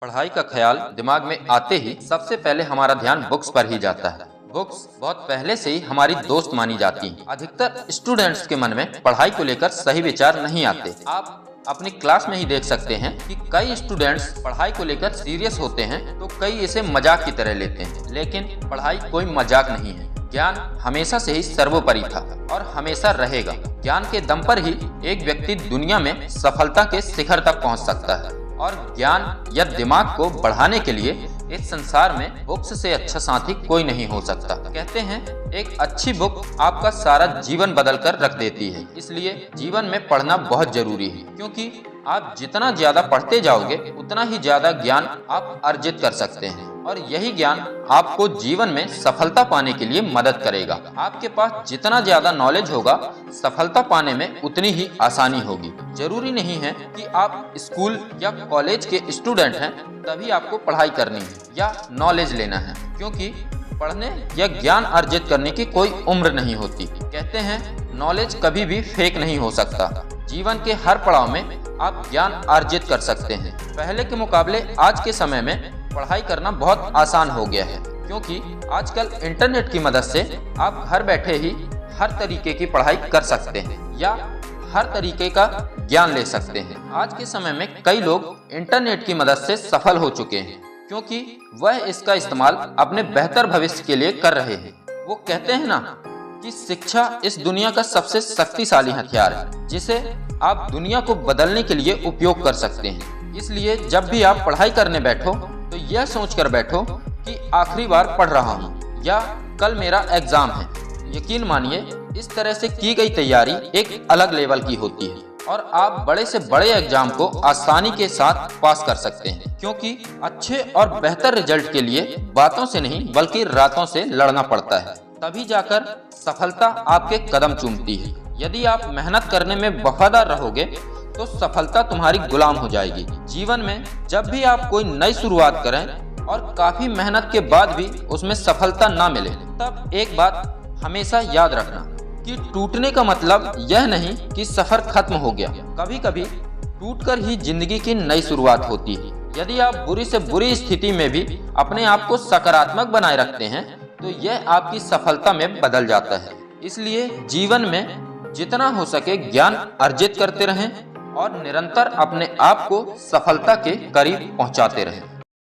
पढ़ाई का ख्याल दिमाग में आते ही सबसे पहले हमारा ध्यान बुक्स पर ही जाता है। बुक्स बहुत पहले से ही हमारी दोस्त मानी जाती हैं। अधिकतर स्टूडेंट्स के मन में पढ़ाई को लेकर सही विचार नहीं आते। आप अपनी क्लास में ही देख सकते हैं कि कई स्टूडेंट्स पढ़ाई को लेकर सीरियस होते हैं तो कई इसे मजाक की तरह लेते हैं, लेकिन पढ़ाई कोई मजाक नहीं है। ज्ञान हमेशा से ही सर्वोपरि था और हमेशा रहेगा। ज्ञान के दम पर ही एक व्यक्ति दुनिया में सफलता के शिखर तक पहुंच सकता है और ज्ञान या दिमाग को बढ़ाने के लिए इस संसार में बुक्स से अच्छा साथी कोई नहीं हो सकता। कहते हैं एक अच्छी बुक आपका सारा जीवन बदल कर रख देती है, इसलिए जीवन में पढ़ना बहुत जरूरी है, क्योंकि आप जितना ज्यादा पढ़ते जाओगे उतना ही ज्यादा ज्ञान आप अर्जित कर सकते हैं और यही ज्ञान आपको जीवन में सफलता पाने के लिए मदद करेगा। आपके पास जितना ज्यादा नॉलेज होगा सफलता पाने में उतनी ही आसानी होगी। जरूरी नहीं है कि आप स्कूल या कॉलेज के स्टूडेंट हैं तभी आपको पढ़ाई करनी है या नॉलेज लेना है, क्योंकि पढ़ने या ज्ञान अर्जित करने की कोई उम्र नहीं होती। कहते हैं नॉलेज कभी भी फेक नहीं हो सकता। जीवन के हर पड़ाव में आप ज्ञान अर्जित कर सकते हैं। पहले के मुकाबले आज के समय में पढ़ाई करना बहुत आसान हो गया है, क्योंकि आजकल इंटरनेट की मदद से आप घर बैठे ही हर तरीके की पढ़ाई कर सकते हैं या हर तरीके का ज्ञान ले सकते हैं। आज के समय में कई लोग इंटरनेट की मदद से सफल हो चुके हैं, क्योंकि वह इसका इस्तेमाल अपने बेहतर भविष्य के लिए कर रहे हैं। वो कहते हैं ना कि शिक्षा इस दुनिया का सबसे शक्तिशाली हथियार है, जिसे आप दुनिया को बदलने के लिए उपयोग कर सकते हैं। इसलिए जब भी आप पढ़ाई करने बैठो तो यह सोचकर बैठो कि आखिरी बार पढ़ रहा हूँ या कल मेरा एग्जाम है। यकीन मानिए इस तरह से की गई तैयारी एक अलग लेवल की होती है और आप बड़े से बड़े एग्जाम को आसानी के साथ पास कर सकते हैं, क्योंकि अच्छे और बेहतर रिजल्ट के लिए बातों से नहीं बल्कि रातों से लड़ना पड़ता है। तभी जाकर सफलता आपके कदम चूमती है। यदि आप मेहनत करने में वफादार रहोगे तो सफलता तुम्हारी गुलाम हो जाएगी। जीवन में जब भी आप कोई नई शुरुआत करें और काफी मेहनत के बाद भी उसमें सफलता ना मिले, तब एक बात हमेशा याद रखना कि टूटने का मतलब यह नहीं कि सफर खत्म हो गया। कभी कभी टूटकर ही जिंदगी की नई शुरुआत होती है। यदि आप बुरी से बुरी स्थिति में भी अपने आप को सकारात्मक बनाए रखते हैं तो यह आपकी सफलता में बदल जाता है। इसलिए जीवन में जितना हो सके ज्ञान अर्जित करते रहें और निरंतर अपने आप को सफलता के करीब पहुंचाते रहें।